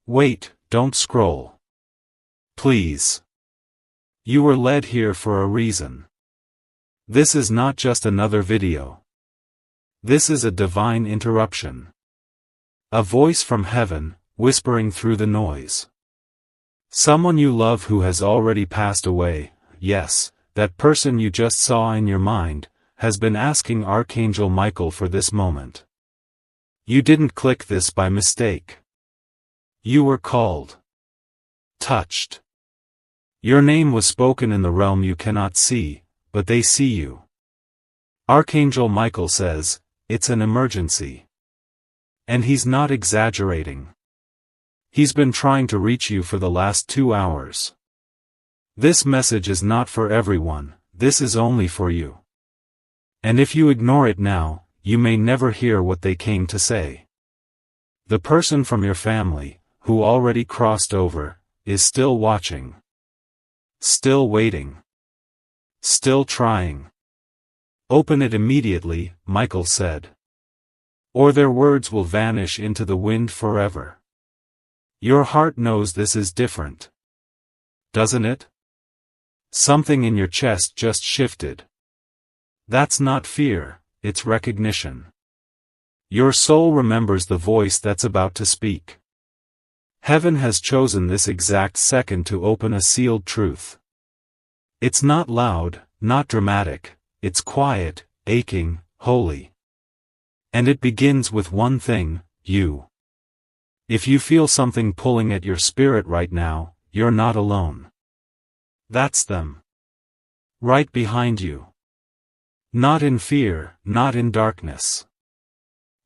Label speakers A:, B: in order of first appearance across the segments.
A: Wait, don't scroll. Please. You were led here for a reason. This is not just another video. This is a divine interruption. A voice from heaven, whispering through the noise. Someone you love who has already passed away, yes, that person you just saw in your mind, has been asking Archangel Michael for this moment. You didn't click this by mistake. You were called. Touched. Your name was spoken in the realm you cannot see, but they see you. Archangel Michael says, it's an emergency. And he's not exaggerating. He's been trying to reach you for the last 2 hours. This message is not for everyone, this is only for you. And if you ignore it now, you may never hear what they came to say. The person from your family, who already crossed over, is still watching. Still waiting. Still trying. Open it immediately, Michael said. Or their words will vanish into the wind forever. Your heart knows this is different. Doesn't it? Something in your chest just shifted. That's not fear, it's recognition. Your soul remembers the voice that's about to speak. Heaven has chosen this exact second to open a sealed truth. It's not loud, not dramatic, it's quiet, aching, holy. And it begins with one thing, you. If you feel something pulling at your spirit right now, you're not alone. That's them. Right behind you. Not in fear, not in darkness.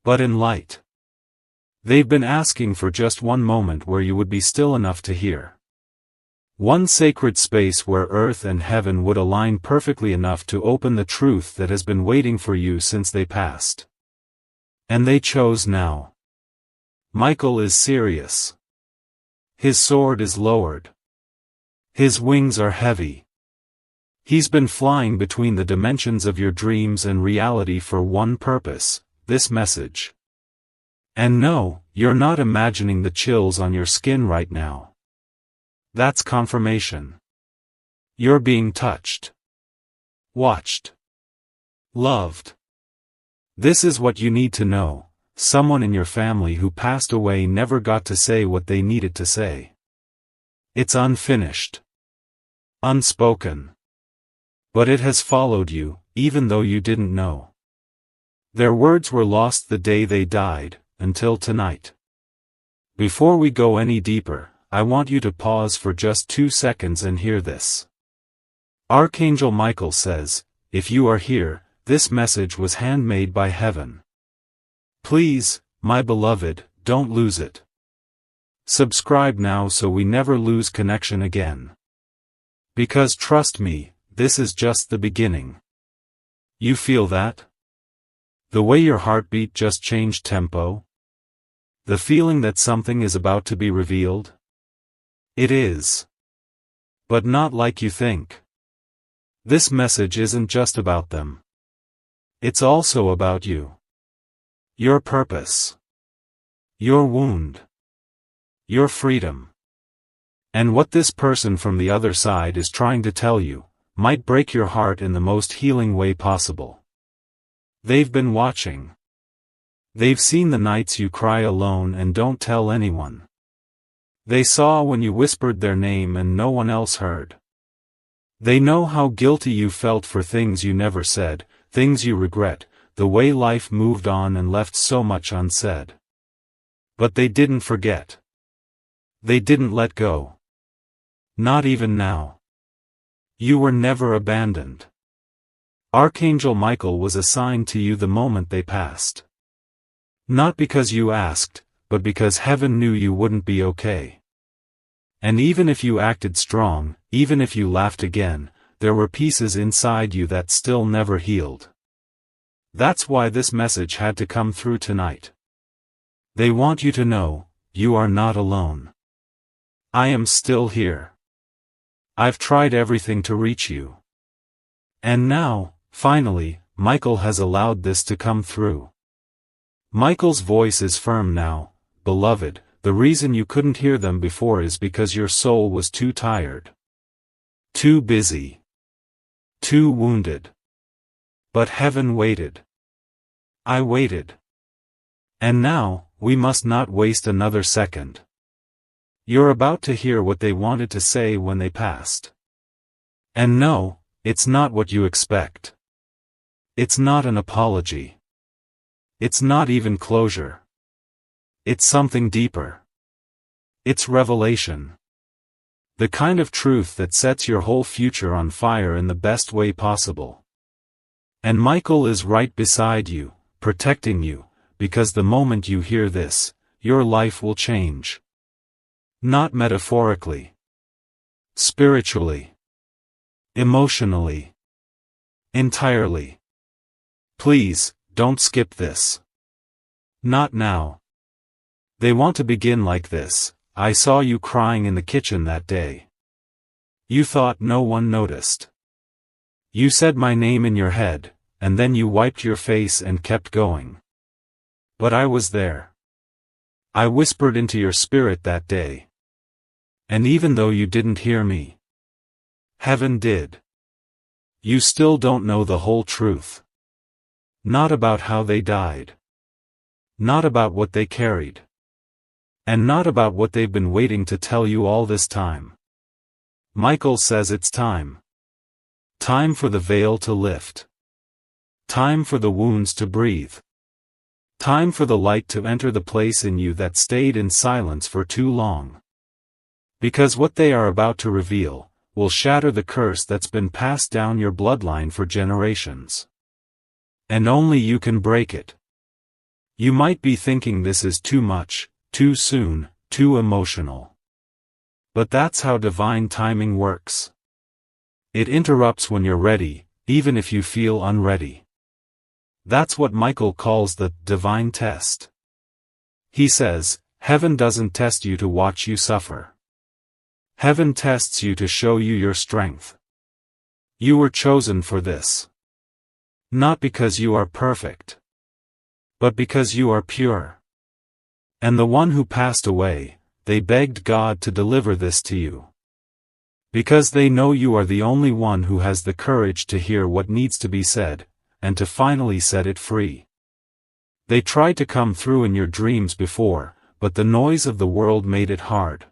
A: But in light. They've been asking for just one moment where you would be still enough to hear. One sacred space where earth and heaven would align perfectly enough to open the truth that has been waiting for you since they passed. And they chose now. Michael is serious. His sword is lowered. His wings are heavy. He's been flying between the dimensions of your dreams and reality for one purpose, this message. And no, you're not imagining the chills on your skin right now. That's confirmation. You're being touched. Watched. Loved. This is what you need to know. Someone in your family who passed away never got to say what they needed to say. It's unfinished. Unspoken. But it has followed you, even though you didn't know. Their words were lost the day they died, until tonight. Before we go any deeper, I want you to pause for just 2 seconds and hear this. Archangel Michael says, if you are here, this message was handmade by heaven. Please, my beloved, don't lose it. Subscribe now so we never lose connection again. Because trust me, this is just the beginning. You feel that? The way your heartbeat just changed tempo? The feeling that something is about to be revealed? It is. But not like you think. This message isn't just about them. It's also about you. Your purpose. Your wound. Your freedom. And what this person from the other side is trying to tell you, might break your heart in the most healing way possible. They've been watching. They've seen the nights you cry alone and don't tell anyone. They saw when you whispered their name and no one else heard. They know how guilty you felt for things you never said, things you regret, the way life moved on and left so much unsaid. But they didn't forget. They didn't let go. Not even now. You were never abandoned. Archangel Michael was assigned to you the moment they passed. Not because you asked, but because heaven knew you wouldn't be okay. And even if you acted strong, even if you laughed again, there were pieces inside you that still never healed. That's why this message had to come through tonight. They want you to know, you are not alone. I am still here. I've tried everything to reach you. And now, finally, Michael has allowed this to come through. Michael's voice is firm now, beloved, the reason you couldn't hear them before is because your soul was too tired. Too busy. Too wounded. But heaven waited. I waited. And now, we must not waste another second. You're about to hear what they wanted to say when they passed. And no, it's not what you expect. It's not an apology. It's not even closure. It's something deeper. It's revelation. The kind of truth that sets your whole future on fire in the best way possible. And Michael is right beside you, protecting you, because the moment you hear this, your life will change. Not metaphorically. Spiritually. Emotionally. Entirely. Please, don't skip this. Not now. They want to begin like this. I saw you crying in the kitchen that day. You thought no one noticed. You said my name in your head, and then you wiped your face and kept going. But I was there. I whispered into your spirit that day. And even though you didn't hear me, heaven did. You still don't know the whole truth. Not about how they died. Not about what they carried. And not about what they've been waiting to tell you all this time. Michael says it's time. Time for the veil to lift. Time for the wounds to breathe. Time for the light to enter the place in you that stayed in silence for too long. Because what they are about to reveal will shatter the curse that's been passed down your bloodline for generations. And only you can break it. You might be thinking this is too much, too soon, too emotional. But that's how divine timing works. It interrupts when you're ready, even if you feel unready. That's what Michael calls the divine test. He says, heaven doesn't test you to watch you suffer. Heaven tests you to show you your strength. You were chosen for this. Not because you are perfect, but because you are pure. And the one who passed away, they begged God to deliver this to you. Because they know you are the only one who has the courage to hear what needs to be said, and to finally set it free. They tried to come through in your dreams before, but the noise of the world made it hard.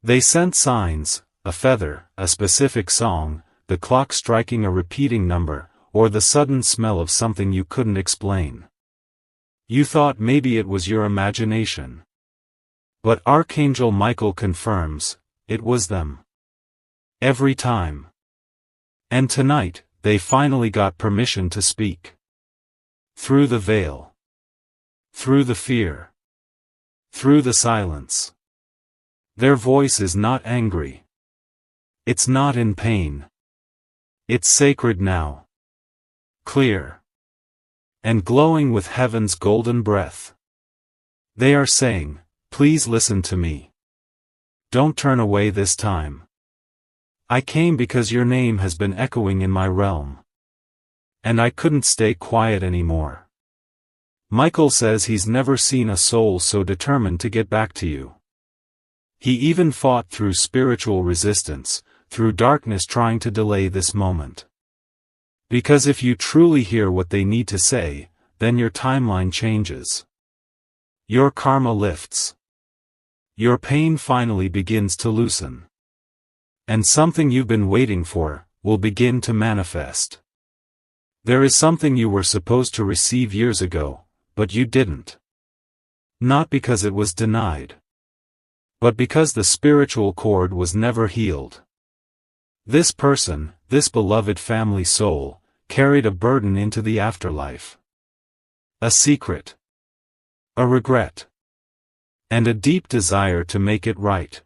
A: They sent signs, a feather, a specific song, the clock striking a repeating number, or the sudden smell of something you couldn't explain. You thought maybe it was your imagination. But Archangel Michael confirms, it was them. Every time. And tonight, they finally got permission to speak. Through the veil. Through the fear. Through the silence. Their voice is not angry. It's not in pain. It's sacred now. Clear. And glowing with heaven's golden breath. They are saying, please listen to me. Don't turn away this time. I came because your name has been echoing in my realm. And I couldn't stay quiet anymore. Michael says he's never seen a soul so determined to get back to you. He even fought through spiritual resistance, through darkness trying to delay this moment. Because if you truly hear what they need to say, then your timeline changes. Your karma lifts. Your pain finally begins to loosen. And something you've been waiting for, will begin to manifest. There is something you were supposed to receive years ago, but you didn't. Not because it was denied. But because the spiritual cord was never healed. This person, this beloved family soul, carried a burden into the afterlife. A secret. A regret. And a deep desire to make it right.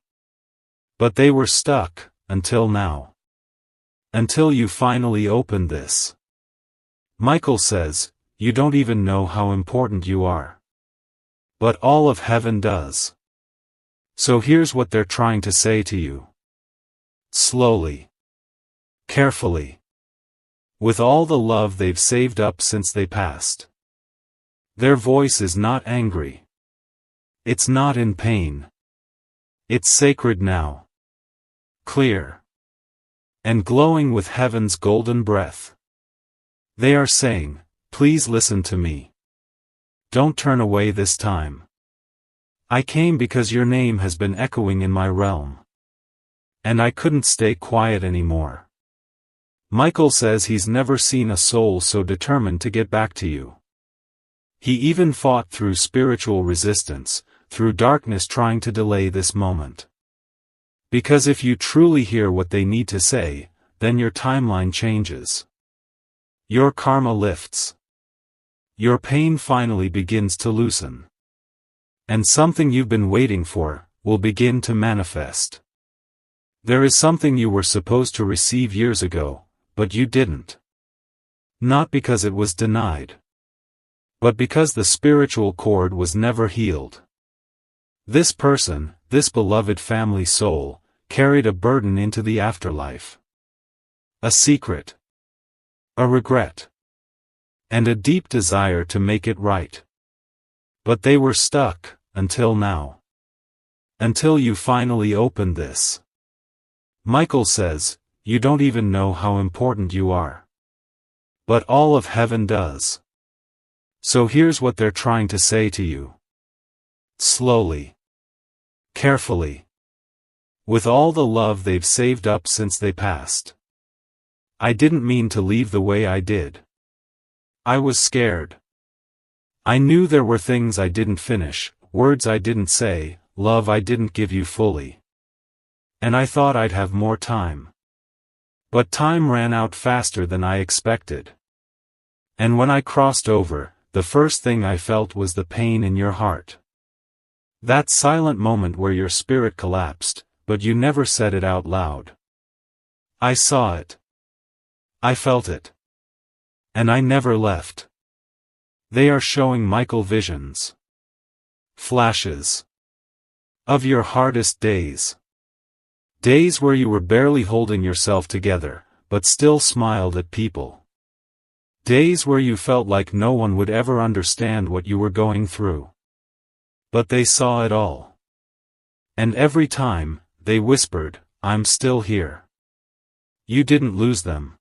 A: But they were stuck, until now. Until you finally opened this. Michael says, you don't even know how important you are. But all of heaven does. So here's what they're trying to say to you. Slowly. Carefully. With all the love they've saved up since they passed. Their voice is not angry. It's not in pain. It's sacred now. Clear. And glowing with heaven's golden breath. They are saying, please listen to me. Don't turn away this time. I came because your name has been echoing in my realm. And I couldn't stay quiet anymore. Michael says he's never seen a soul so determined to get back to you. He even fought through spiritual resistance, through darkness trying to delay this moment. Because if you truly hear what they need to say, then your timeline changes. Your karma lifts. Your pain finally begins to loosen. And something you've been waiting for, will begin to manifest. There is something you were supposed to receive years ago, but you didn't. Not because it was denied. But because the spiritual cord was never healed. This person, this beloved family soul, carried a burden into the afterlife. A secret. A regret. And a deep desire to make it right. But they were stuck, until now. Until you finally opened this. Michael says, you don't even know how important you are. But all of heaven does. So here's what they're trying to say to you. Slowly. Carefully. With all the love they've saved up since they passed. I didn't mean to leave the way I did. I was scared. I knew there were things I didn't finish, words I didn't say, love I didn't give you fully. And I thought I'd have more time. But time ran out faster than I expected. And when I crossed over, the first thing I felt was the pain in your heart. That silent moment where your spirit collapsed, but you never said it out loud. I saw it. I felt it. And I never left. They are showing Michael visions. Flashes. Of your hardest days. Days where you were barely holding yourself together, but still smiled at people. Days where you felt like no one would ever understand what you were going through. But they saw it all. And every time, they whispered, I'm still here. You didn't lose them.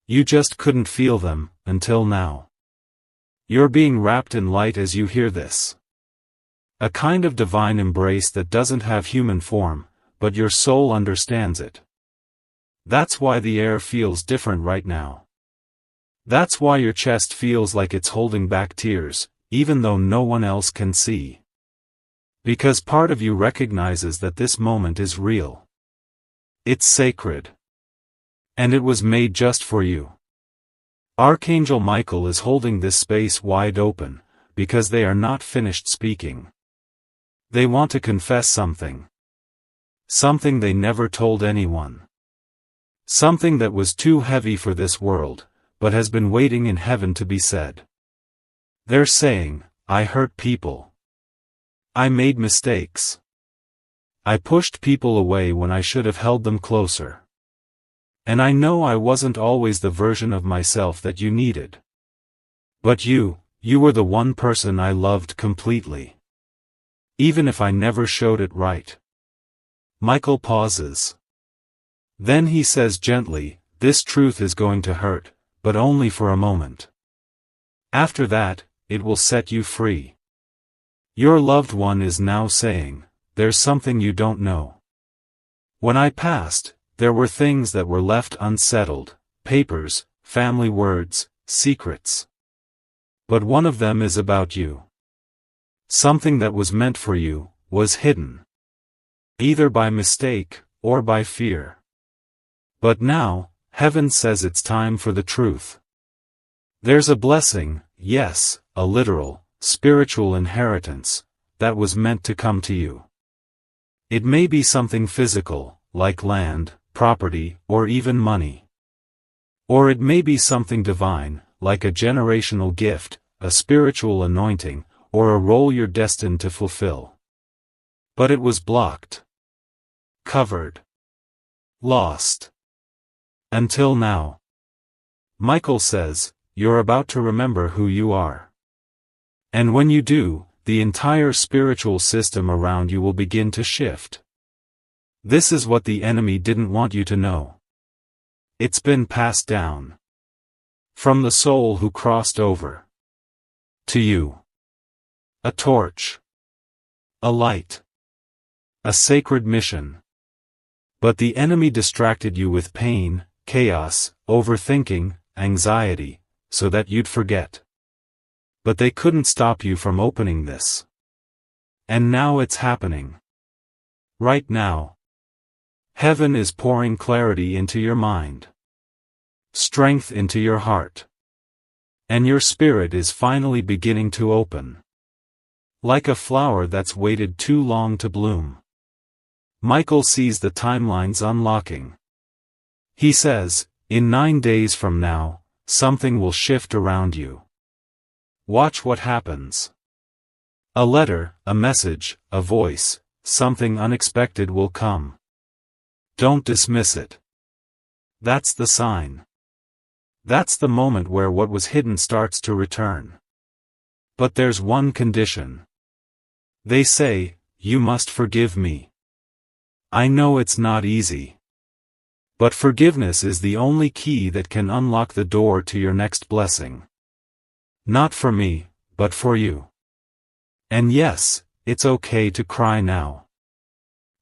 A: You just couldn't feel them, until now. You're being wrapped in light as you hear this. A kind of divine embrace that doesn't have human form, but your soul understands it. That's why the air feels different right now. That's why your chest feels like it's holding back tears, even though no one else can see. Because part of you recognizes that this moment is real. It's sacred. And it was made just for you. Archangel Michael is holding this space wide open, because they are not finished speaking. They want to confess something. Something they never told anyone. Something that was too heavy for this world, but has been waiting in heaven to be said. They're saying, I hurt people. I made mistakes. I pushed people away when I should have held them closer. And I know I wasn't always the version of myself that you needed. But you were the one person I loved completely. Even if I never showed it right. Michael pauses. Then he says gently, this truth is going to hurt, but only for a moment. After that, it will set you free. Your loved one is now saying, there's something you don't know. When I passed, there were things that were left unsettled, papers, family words, secrets. But one of them is about you. Something that was meant for you, was hidden. Either by mistake, or by fear. But now, heaven says it's time for the truth. There's a blessing, yes, a literal, spiritual inheritance, that was meant to come to you. It may be something physical, like land, property, or even money. Or it may be something divine, like a generational gift, a spiritual anointing, or a role you're destined to fulfill. But it was blocked. Covered. Lost. Until now. Michael says, you're about to remember who you are. And when you do, the entire spiritual system around you will begin to shift. This is what the enemy didn't want you to know. It's been passed down from the soul who crossed over to you. A torch, a light, a sacred mission. But the enemy distracted you with pain, chaos, overthinking, anxiety, so that you'd forget. But they couldn't stop you from opening this. And now it's happening. Right now. Heaven is pouring clarity into your mind, strength into your heart. And your spirit is finally beginning to open. Like a flower that's waited too long to bloom. Michael sees the timelines unlocking. He says, in 9 days from now, something will shift around you. Watch what happens. A letter, a message, a voice, something unexpected will come. Don't dismiss it. That's the sign. That's the moment where what was hidden starts to return. But there's one condition. They say, you must forgive me. I know it's not easy. But forgiveness is the only key that can unlock the door to your next blessing. Not for me, but for you. And yes, it's okay to cry now.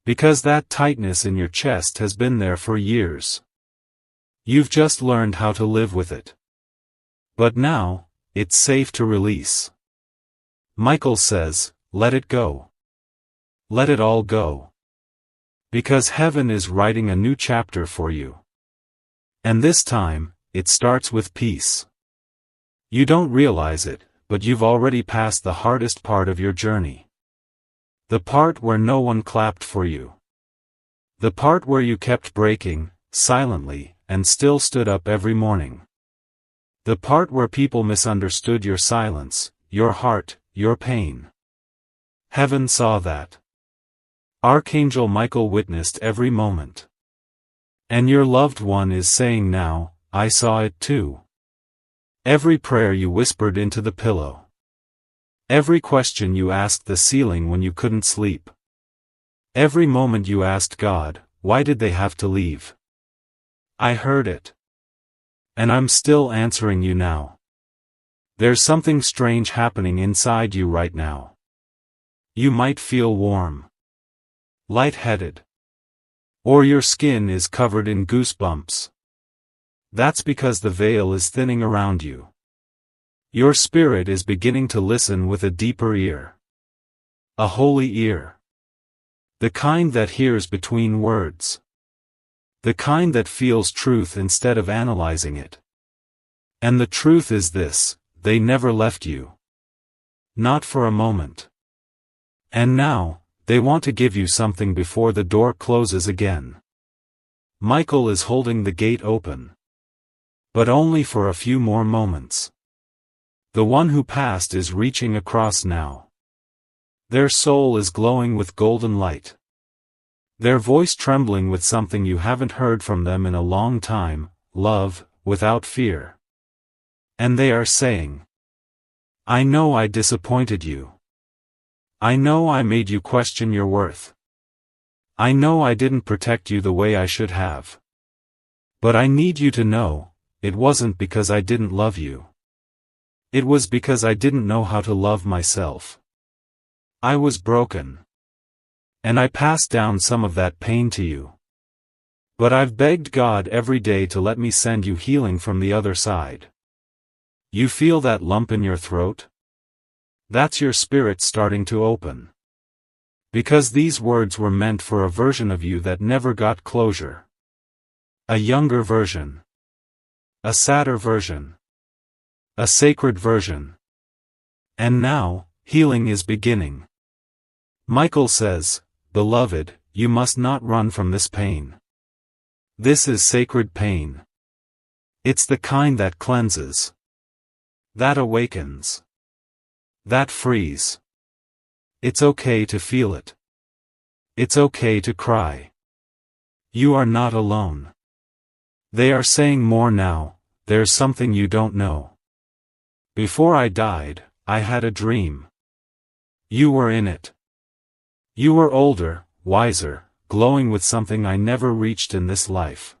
A: Because that tightness in your chest has been there for years. You've just learned how to live with it. But now, it's safe to release. Michael says, let it go. Let it all go. Because heaven is writing a new chapter for you. And this time, it starts with peace. You don't realize it, but you've already passed the hardest part of your journey. The part where no one clapped for you. The part where you kept breaking, silently, and still stood up every morning. The part where people misunderstood your silence, your heart, your pain. Heaven saw that. Archangel Michael witnessed every moment. And your loved one is saying now, I saw it too. Every prayer you whispered into the pillow. Every question you asked the ceiling when you couldn't sleep. Every moment you asked God, why did they have to leave? I heard it. And I'm still answering you now. There's something strange happening inside you right now. You might feel warm. Lightheaded. Or your skin is covered in goosebumps. That's because the veil is thinning around you. Your spirit is beginning to listen with a deeper ear. A holy ear. The kind that hears between words. The kind that feels truth instead of analyzing it. And the truth is this, they never left you. Not for a moment. And now, they want to give you something before the door closes again. Michael is holding the gate open. But only for a few more moments. The one who passed is reaching across now. Their soul is glowing with golden light. Their voice trembling with something you haven't heard from them in a long time, love, without fear. And they are saying, I know I disappointed you. I know I made you question your worth. I know I didn't protect you the way I should have. But I need you to know, it wasn't because I didn't love you. It was because I didn't know how to love myself. I was broken. And I passed down some of that pain to you. But I've begged God every day to let me send you healing from the other side. You feel that lump in your throat? That's your spirit starting to open. Because these words were meant for a version of you that never got closure. A younger version. A sadder version. A sacred version. And now, healing is beginning. Michael says, Beloved, you must not run from this pain. This is sacred pain. It's the kind that cleanses. That awakens. That frees. It's okay to feel it. It's okay to cry. You are not alone. They are saying more now, there's something you don't know. Before I died, I had a dream. You were in it. You were older, wiser, glowing with something I never reached in this life.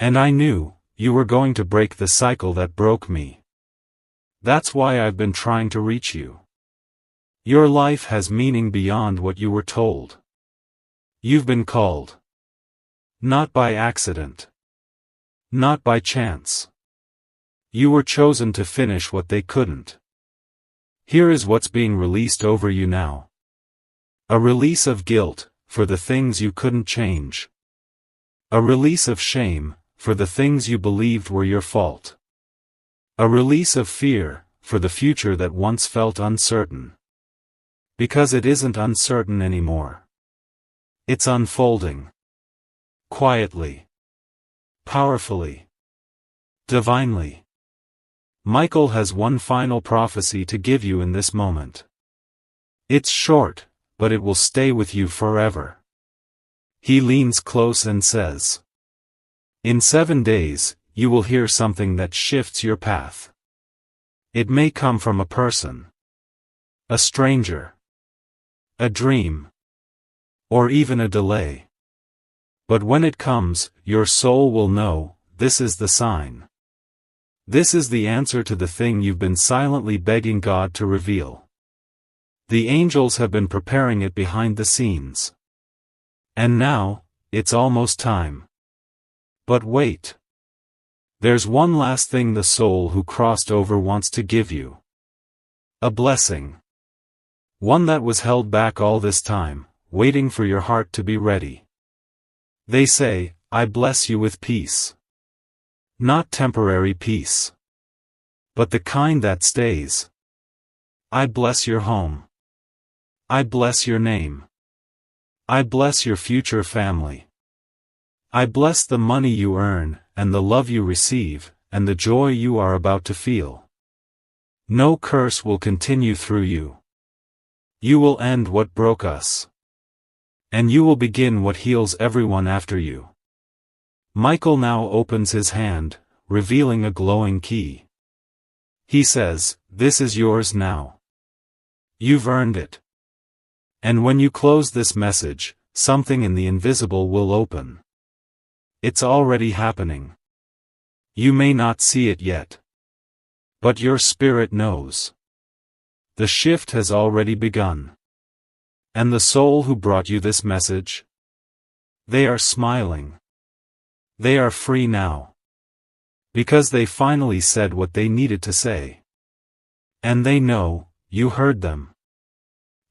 A: And I knew, you were going to break the cycle that broke me. That's why I've been trying to reach you. Your life has meaning beyond what you were told. You've been called. Not by accident. Not by chance. You were chosen to finish what they couldn't. Here is what's being released over you now. A release of guilt, for the things you couldn't change. A release of shame, for the things you believed were your fault. A release of fear, for the future that once felt uncertain. Because it isn't uncertain anymore. It's unfolding. Quietly. Powerfully. Divinely. Michael has one final prophecy to give you in this moment. It's short, but it will stay with you forever. He leans close and says, in 7 days, you will hear something that shifts your path. It may come from a person. A stranger. A dream. Or even a delay. But when it comes, your soul will know, this is the sign. This is the answer to the thing you've been silently begging God to reveal. The angels have been preparing it behind the scenes. And now, it's almost time. But wait. There's one last thing the soul who crossed over wants to give you. A blessing. One that was held back all this time, waiting for your heart to be ready. They say, I bless you with peace. Not temporary peace. But the kind that stays. I bless your home. I bless your name. I bless your future family. I bless the money you earn, and the love you receive, and the joy you are about to feel. No curse will continue through you. You will end what broke us. And you will begin what heals everyone after you. Michael now opens his hand, revealing a glowing key. He says, this is yours now. You've earned it. And when you close this message, something in the invisible will open. It's already happening. You may not see it yet. But your spirit knows. The shift has already begun. And the soul who brought you this message? They are smiling. They are free now. Because they finally said what they needed to say. And they know, you heard them.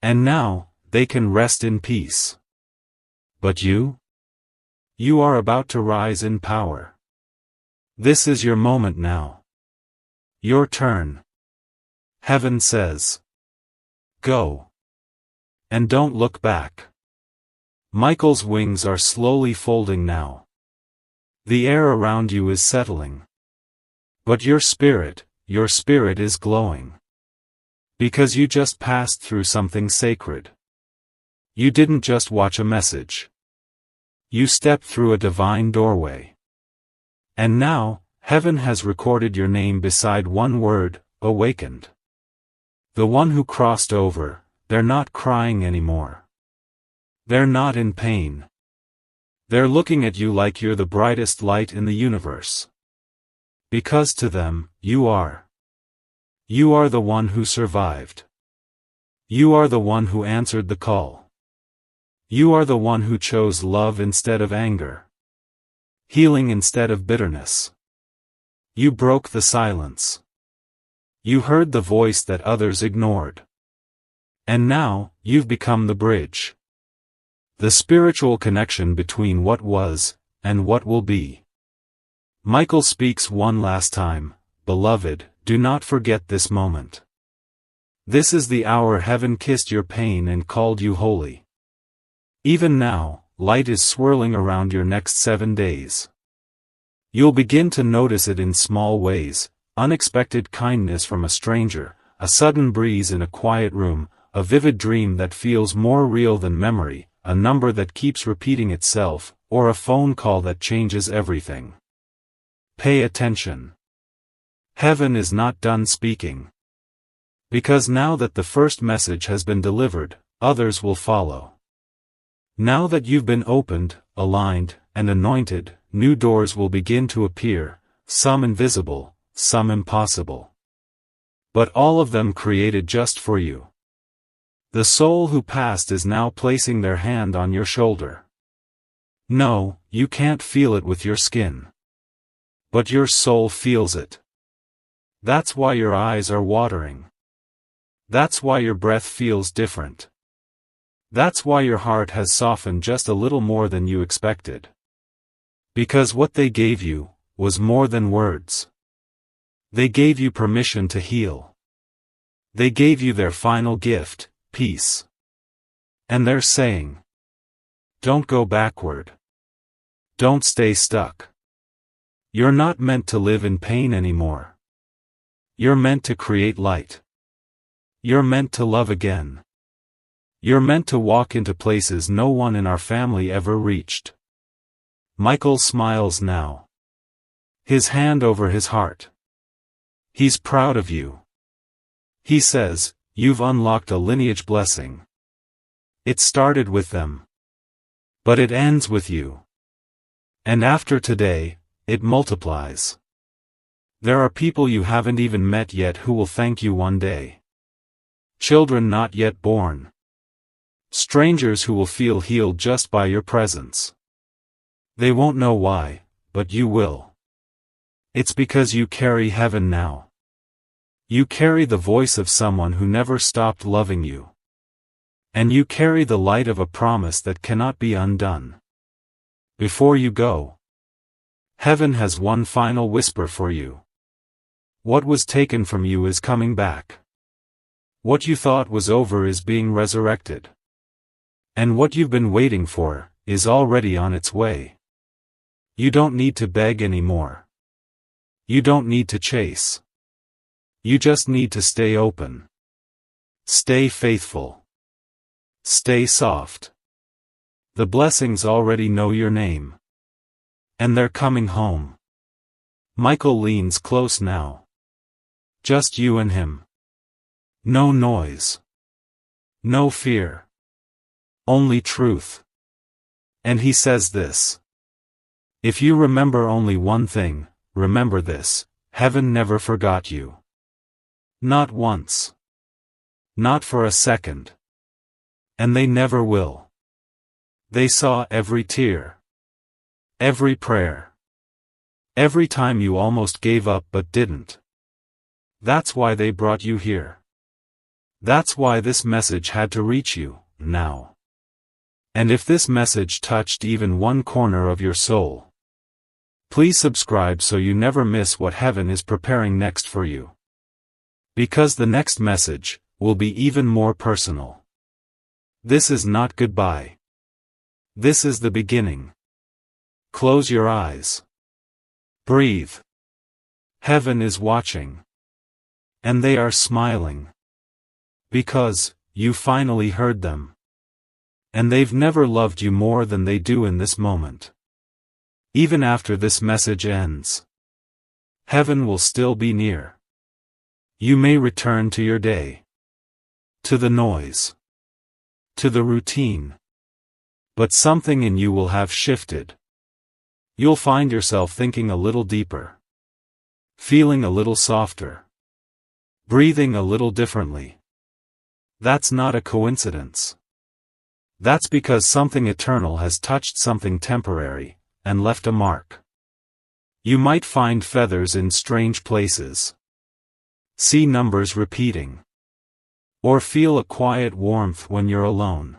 A: And now, they can rest in peace. But you? You are about to rise in power. This is your moment now. Your turn. Heaven says. Go. And don't look back. Michael's wings are slowly folding now. The air around you is settling. But your spirit is glowing. Because you just passed through something sacred. You didn't just watch a message. You stepped through a divine doorway. And now, heaven has recorded your name beside one word, awakened. The one who crossed over, they're not crying anymore. They're not in pain. They're looking at you like you're the brightest light in the universe. Because to them, you are. You are the one who survived. You are the one who answered the call. You are the one who chose love instead of anger. Healing instead of bitterness. You broke the silence. You heard the voice that others ignored. And now, you've become the bridge. The spiritual connection between what was, and what will be. Michael speaks one last time, beloved, do not forget this moment. This is the hour heaven kissed your pain and called you holy. Even now, light is swirling around your next 7 days. You'll begin to notice it in small ways, unexpected kindness from a stranger, a sudden breeze in a quiet room, a vivid dream that feels more real than memory, a number that keeps repeating itself, or a phone call that changes everything. Pay attention. Heaven is not done speaking. Because now that the first message has been delivered, others will follow. Now that you've been opened, aligned, and anointed, new doors will begin to appear, some invisible, some impossible. But all of them created just for you. The soul who passed is now placing their hand on your shoulder. No, you can't feel it with your skin. But your soul feels it. That's why your eyes are watering. That's why your breath feels different. That's why your heart has softened just a little more than you expected. Because what they gave you was more than words. They gave you permission to heal. They gave you their final gift, peace. And they're saying, don't go backward. Don't stay stuck. You're not meant to live in pain anymore. You're meant to create light. You're meant to love again. You're meant to walk into places no one in our family ever reached. Michael smiles now. His hand over his heart. He's proud of you. He says, you've unlocked a lineage blessing. It started with them. But it ends with you. And after today, it multiplies. There are people you haven't even met yet who will thank you one day. Children not yet born. Strangers who will feel healed just by your presence. They won't know why, but you will. It's because you carry heaven now. You carry the voice of someone who never stopped loving you. And you carry the light of a promise that cannot be undone. Before you go, heaven has one final whisper for you. What was taken from you is coming back. What you thought was over is being resurrected. And what you've been waiting for is already on its way. You don't need to beg anymore. You don't need to chase. You just need to stay open. Stay faithful. Stay soft. The blessings already know your name. And they're coming home. Michael leans close now. Just you and him. No noise. No fear. Only truth. And he says this. If you remember only one thing, remember this: heaven never forgot you. Not once. Not for a second. And they never will. They saw every tear. Every prayer. Every time you almost gave up but didn't. That's why they brought you here. That's why this message had to reach you, now. And if this message touched even one corner of your soul, please subscribe so you never miss what heaven is preparing next for you. Because the next message will be even more personal. This is not goodbye. This is the beginning. Close your eyes. Breathe. Heaven is watching. And they are smiling. Because you finally heard them. And they've never loved you more than they do in this moment. Even after this message ends, heaven will still be near. You may return to your day. To the noise. To the routine. But something in you will have shifted. You'll find yourself thinking a little deeper. Feeling a little softer. Breathing a little differently. That's not a coincidence. That's because something eternal has touched something temporary, and left a mark. You might find feathers in strange places. See numbers repeating. Or feel a quiet warmth when you're alone.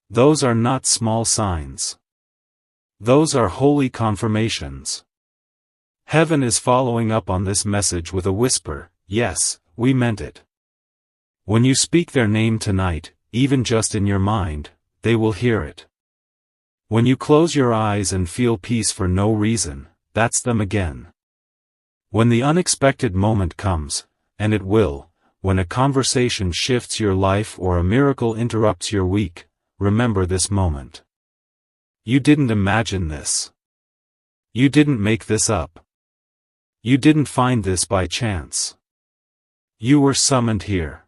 A: Those are not small signs. Those are holy confirmations. Heaven is following up on this message with a whisper: yes, we meant it. When you speak their name tonight, even just in your mind, they will hear it. When you close your eyes and feel peace for no reason, that's them again. When the unexpected moment comes, and it will, when a conversation shifts your life or a miracle interrupts your week, remember this moment. You didn't imagine this. You didn't make this up. You didn't find this by chance. You were summoned here.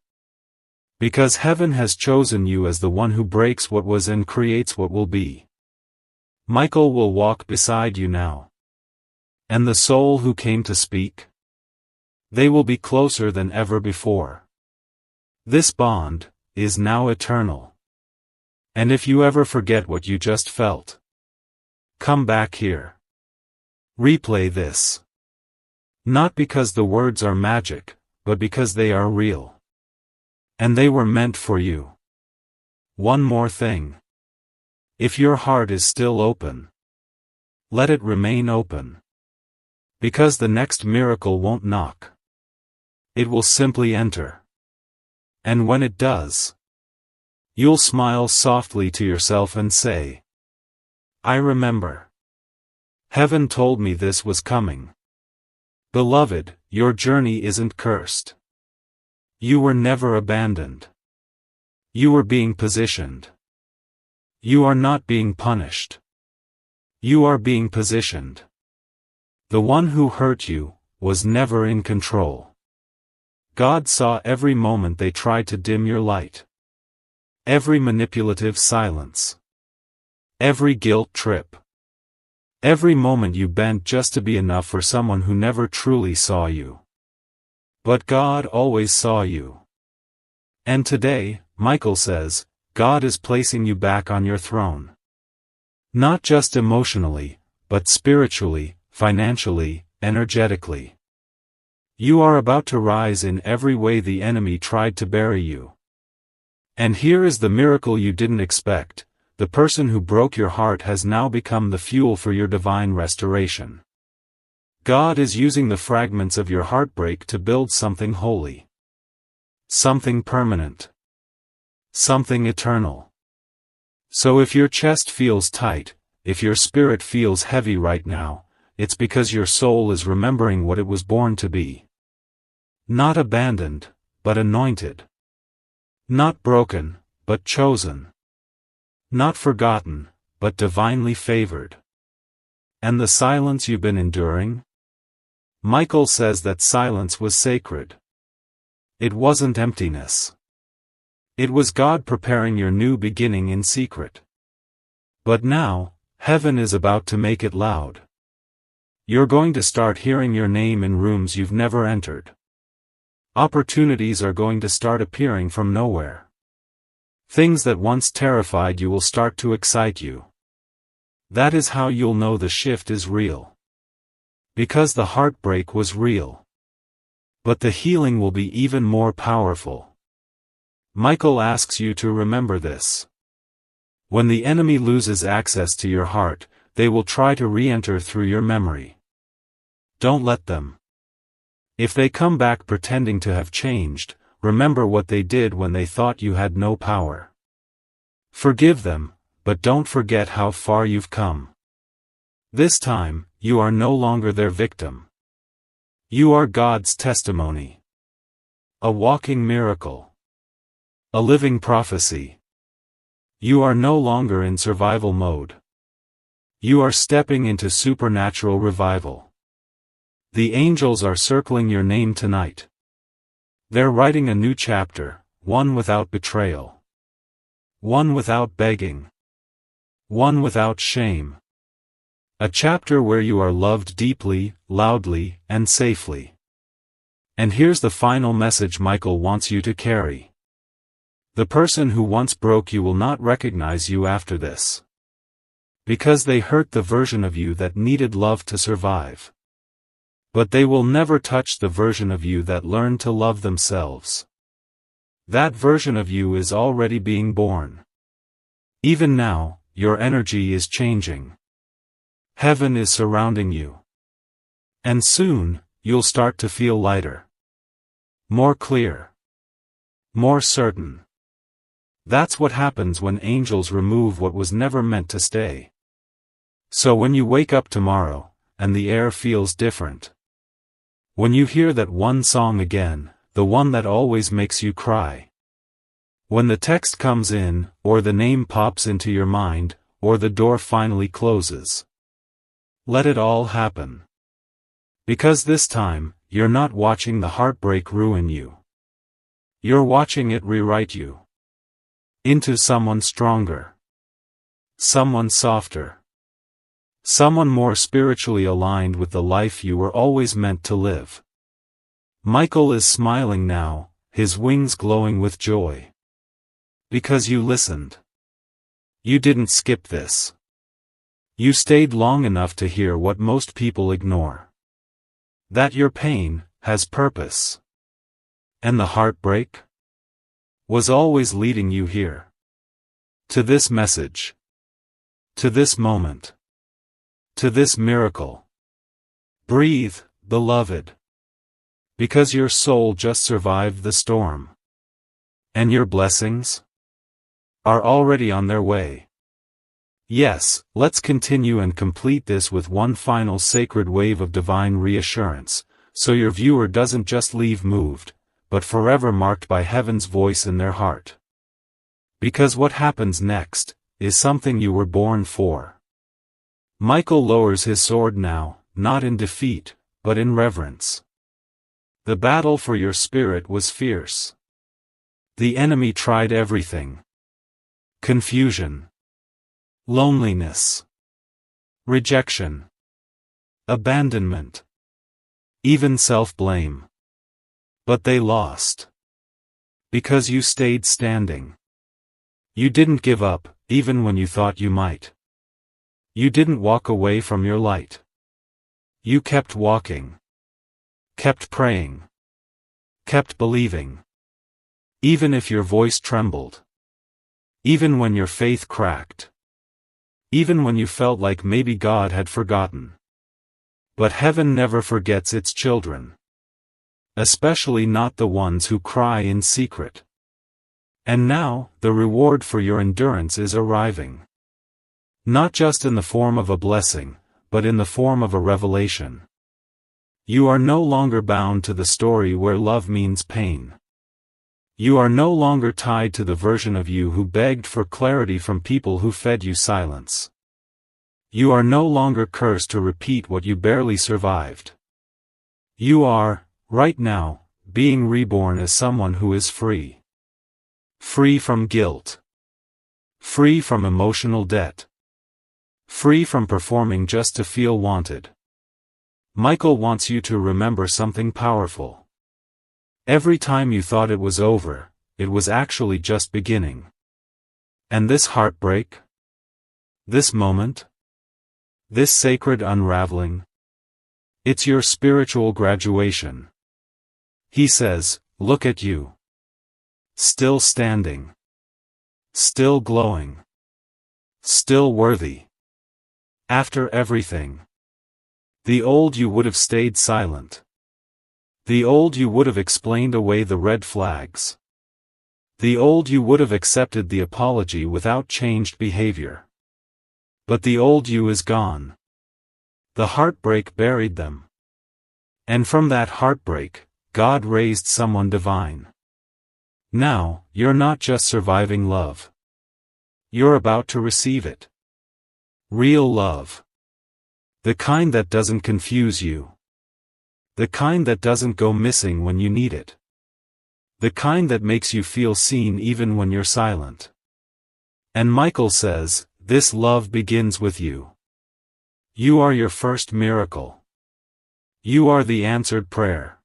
A: Because heaven has chosen you as the one who breaks what was and creates what will be. Michael will walk beside you now. And the soul who came to speak? They will be closer than ever before. This bond is now eternal. And if you ever forget what you just felt, come back here. Replay this. Not because the words are magic, but because they are real. And they were meant for you. One more thing. If your heart is still open, let it remain open. Because the next miracle won't knock. It will simply enter. And when it does, you'll smile softly to yourself and say, I remember. Heaven told me this was coming. Beloved, your journey isn't cursed. You were never abandoned. You were being positioned. You are not being punished. You are being positioned. The one who hurt you was never in control. God saw every moment they tried to dim your light. Every manipulative silence. Every guilt trip. Every moment you bent just to be enough for someone who never truly saw you. But God always saw you. And today, Michael says, God is placing you back on your throne. Not just emotionally, but spiritually, financially, energetically. You are about to rise in every way the enemy tried to bury you. And here is the miracle you didn't expect. The person who broke your heart has now become the fuel for your divine restoration. God is using the fragments of your heartbreak to build something holy. Something permanent. Something eternal. So if your chest feels tight, if your spirit feels heavy right now, it's because your soul is remembering what it was born to be. Not abandoned, but anointed. Not broken, but chosen. Not forgotten, but divinely favored. And the silence you've been enduring? Michael says that silence was sacred. It wasn't emptiness. It was God preparing your new beginning in secret. But now, heaven is about to make it loud. You're going to start hearing your name in rooms you've never entered. Opportunities are going to start appearing from nowhere. Things that once terrified you will start to excite you. That is how you'll know the shift is real. Because the heartbreak was real. But the healing will be even more powerful. Michael asks you to remember this. When the enemy loses access to your heart, they will try to re-enter through your memory. Don't let them. If they come back pretending to have changed, remember what they did when they thought you had no power. Forgive them, but don't forget how far you've come. This time, you are no longer their victim. You are God's testimony. A walking miracle. A living prophecy. You are no longer in survival mode. You are stepping into supernatural revival. The angels are circling your name tonight. They're writing a new chapter, one without betrayal. One without begging. One without shame. A chapter where you are loved deeply, loudly, and safely. And here's the final message Michael wants you to carry. The person who once broke you will not recognize you after this. Because they hurt the version of you that needed love to survive. But they will never touch the version of you that learned to love themselves. That version of you is already being born. Even now, your energy is changing. Heaven is surrounding you. And soon, you'll start to feel lighter. More clear. More certain. That's what happens when angels remove what was never meant to stay. So when you wake up tomorrow, and the air feels different. When you hear that one song again, the one that always makes you cry. When the text comes in, or the name pops into your mind, or the door finally closes. Let it all happen. Because this time, you're not watching the heartbreak ruin you. You're watching it rewrite you into someone stronger, someone softer, someone more spiritually aligned with the life you were always meant to live. Michael is smiling now, his wings glowing with joy. Because you listened. You didn't skip this. You stayed long enough to hear what most people ignore. That your pain has purpose. And the heartbreak was always leading you here. To this message. To this moment. To this miracle. Breathe, beloved. Because your soul just survived the storm. And your blessings are already on their way. Yes, let's continue and complete this with one final sacred wave of divine reassurance, so your viewer doesn't just leave moved, but forever marked by heaven's voice in their heart. Because what happens next is something you were born for. Michael lowers his sword now, not in defeat, but in reverence. The battle for your spirit was fierce. The enemy tried everything. Confusion. Loneliness. Rejection. Abandonment. Even self-blame. But they lost. Because you stayed standing. You didn't give up, even when you thought you might. You didn't walk away from your light. You kept walking. Kept praying. Kept believing. Even if your voice trembled. Even when your faith cracked. Even when you felt like maybe God had forgotten. But heaven never forgets its children. Especially not the ones who cry in secret. And now, the reward for your endurance is arriving. Not just in the form of a blessing, but in the form of a revelation. You are no longer bound to the story where love means pain. You are no longer tied to the version of you who begged for clarity from people who fed you silence. You are no longer cursed to repeat what you barely survived. You are, right now, being reborn as someone who is free. Free from guilt. Free from emotional debt. Free from performing just to feel wanted. Michael wants you to remember something powerful. Every time you thought it was over, it was actually just beginning. And this heartbreak? This moment? This sacred unraveling? It's your spiritual graduation. He says, look at you. Still standing. Still glowing. Still worthy. After everything. The old you would have stayed silent. The old you would have explained away the red flags. The old you would have accepted the apology without changed behavior. But the old you is gone. The heartbreak buried them. And from that heartbreak, God raised someone divine. Now, you're not just surviving love. You're about to receive it. Real love. The kind that doesn't confuse you. The kind that doesn't go missing when you need it. The kind that makes you feel seen even when you're silent. And Michael says, this love begins with you. You are your first miracle. You are the answered prayer.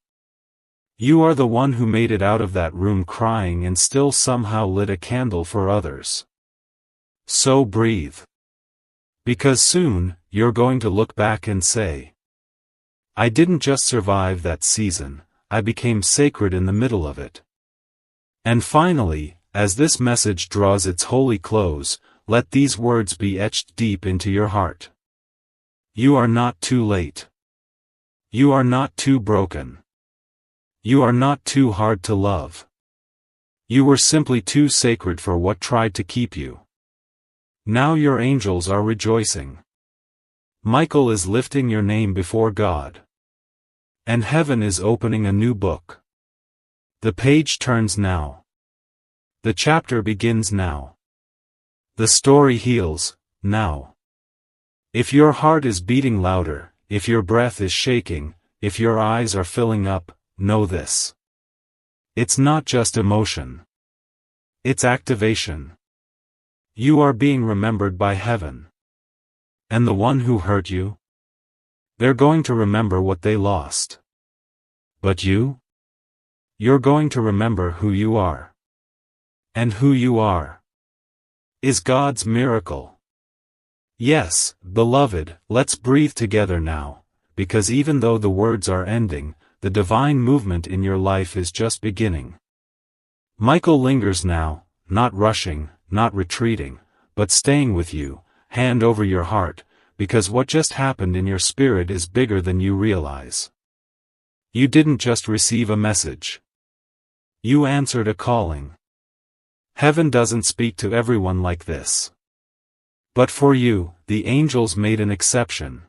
A: You are the one who made it out of that room crying and still somehow lit a candle for others. So breathe. Because soon, you're going to look back and say, I didn't just survive that season, I became sacred in the middle of it. And finally, as this message draws its holy close, let these words be etched deep into your heart. You are not too late. You are not too broken. You are not too hard to love. You were simply too sacred for what tried to keep you. Now your angels are rejoicing. Michael is lifting your name before God. And heaven is opening a new book. The page turns now. The chapter begins now. The story heals, now. If your heart is beating louder, if your breath is shaking, if your eyes are filling up, know this. It's not just emotion. It's activation. You are being remembered by heaven. And the one who hurt you? They're going to remember what they lost. But you? You're going to remember who you are. And who you are is God's miracle. Yes, beloved, let's breathe together now, because even though the words are ending, the divine movement in your life is just beginning. Michael lingers now, not rushing, not retreating, but staying with you, hand over your heart, because what just happened in your spirit is bigger than you realize. You didn't just receive a message. You answered a calling. Heaven doesn't speak to everyone like this. But for you, the angels made an exception.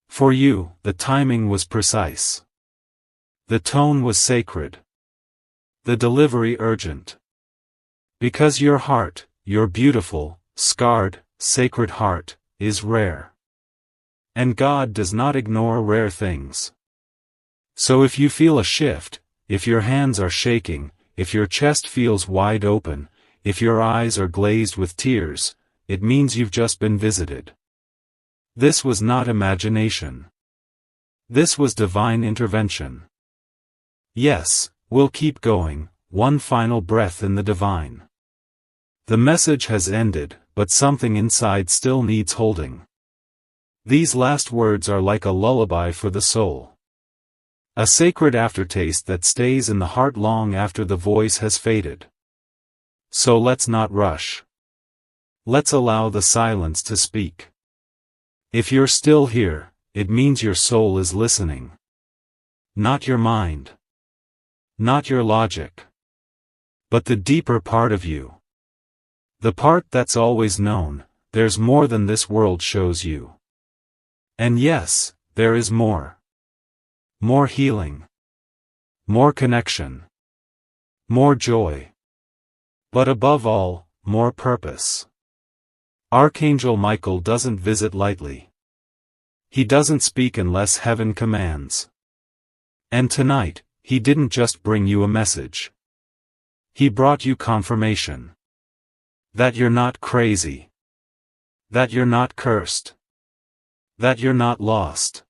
A: For you, the timing was precise. The tone was sacred. The delivery urgent. Because your heart, your beautiful, scarred, sacred heart, is rare. And God does not ignore rare things. So if you feel a shift, if your hands are shaking, if your chest feels wide open, if your eyes are glazed with tears, it means you've just been visited. This was not imagination. This was divine intervention. Yes, we'll keep going, one final breath in the divine. The message has ended, but something inside still needs holding. These last words are like a lullaby for the soul. A sacred aftertaste that stays in the heart long after the voice has faded. So let's not rush. Let's allow the silence to speak. If you're still here, it means your soul is listening. Not your mind. Not your logic. But the deeper part of you. The part that's always known, there's more than this world shows you. And yes, there is more. More healing. More connection. More joy. But above all, more purpose. Archangel Michael doesn't visit lightly. He doesn't speak unless heaven commands. And tonight, he didn't just bring you a message. He brought you confirmation. That you're not crazy. That you're not cursed. That you're not lost.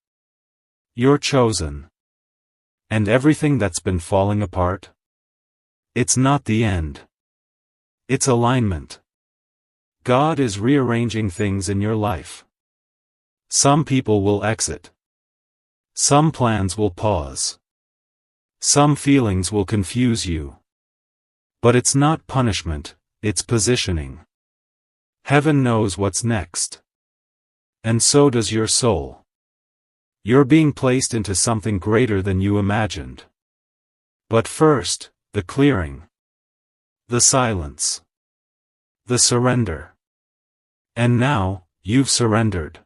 A: You're chosen. And everything that's been falling apart? It's not the end. It's alignment. God is rearranging things in your life. Some people will exit. Some plans will pause. Some feelings will confuse you. But it's not punishment, it's positioning. Heaven knows what's next. And so does your soul. You're being placed into something greater than you imagined. But first, the clearing. The silence. The surrender. And now, you've surrendered.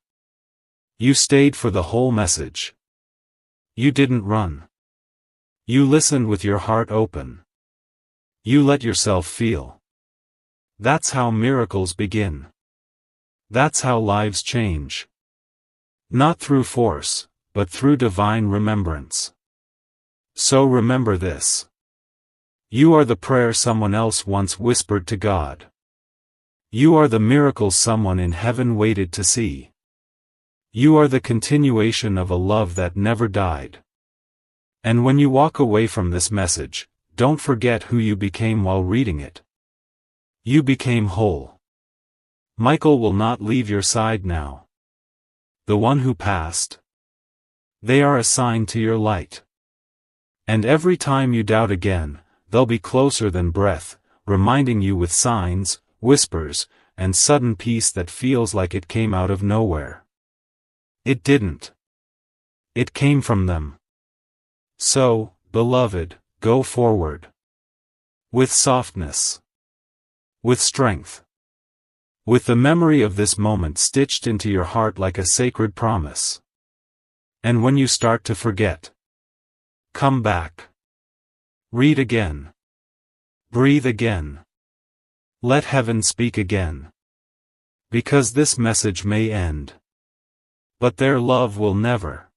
A: You stayed for the whole message. You didn't run. You listened with your heart open. You let yourself feel. That's how miracles begin. That's how lives change. Not through force, but through divine remembrance. So remember this. You are the prayer someone else once whispered to God. You are the miracle someone in heaven waited to see. You are the continuation of a love that never died. And when you walk away from this message, don't forget who you became while reading it. You became whole. Michael will not leave your side now. The one who passed. They are assigned to your light. And every time you doubt again, they'll be closer than breath, reminding you with signs, whispers, and sudden peace that feels like it came out of nowhere. It didn't. It came from them. So, beloved, go forward. With softness. With strength. With the memory of this moment stitched into your heart like a sacred promise. And when you start to forget, come back. Read again. Breathe again. Let heaven speak again. Because this message may end. But their love will never.